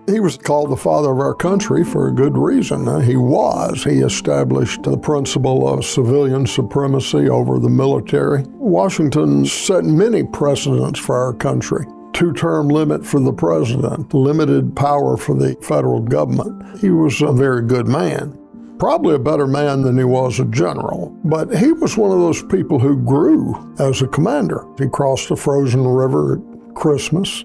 He was called the father of our country for a good reason. He was. He established the principle of civilian supremacy over the military. Washington set many precedents for our country. Two-term limit for the president, limited power for the federal government. He was a very good man. Probably a better man than he was a general, but he was one of those people who grew as a commander. He crossed the frozen river at Christmas,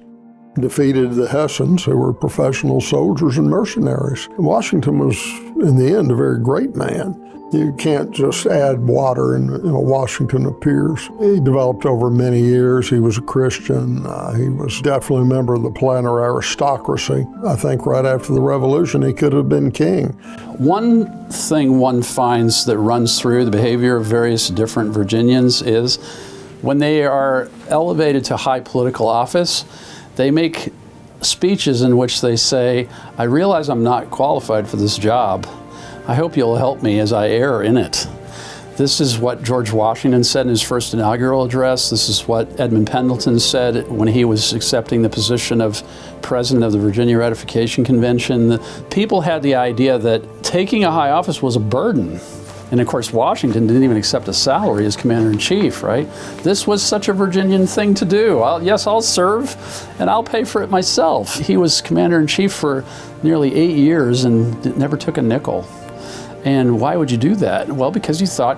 defeated the Hessians, who were professional soldiers and mercenaries. Washington was, in the end, a very great man. You can't just add water and Washington appears. He developed over many years. He was a Christian. He was definitely a member of the planter aristocracy. I think right after the Revolution, he could have been king. One thing one finds that runs through the behavior of various different Virginians is when they are elevated to high political office, they make speeches in which they say, "I realize I'm not qualified for this job. I hope you'll help me as I err in it." This is what George Washington said in his first inaugural address. This is what Edmund Pendleton said when he was accepting the position of president of the Virginia Ratification Convention. The people had the idea that taking a high office was a burden. And of course, Washington didn't even accept a salary as commander-in-chief, right? This was such a Virginian thing to do. I'll serve and I'll pay for it myself. He was commander-in-chief for nearly 8 years and never took a nickel. And why would you do that? Well, because you thought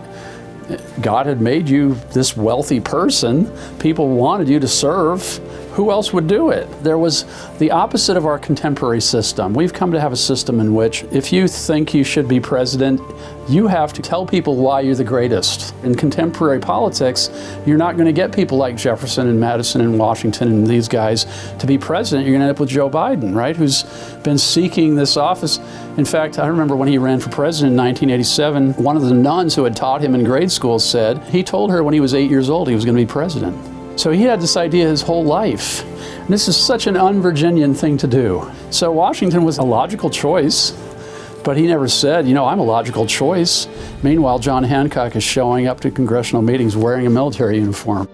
God had made you this wealthy person. People wanted you to serve. Who else would do it? There was the opposite of our contemporary system. We've come to have a system in which if you think you should be president, you have to tell people why you're the greatest. In contemporary politics, you're not going to get people like Jefferson and Madison and Washington and these guys to be president. You're going to end up with Joe Biden, right, who's been seeking this office. In fact, I remember when he ran for president in 1987, one of the nuns who had taught him in grade school said he told her when he was 8 years old he was going to be president. So he had this idea his whole life. And this is such an un-Virginian thing to do. So Washington was a logical choice, but he never said, I'm a logical choice. Meanwhile, John Hancock is showing up to congressional meetings wearing a military uniform.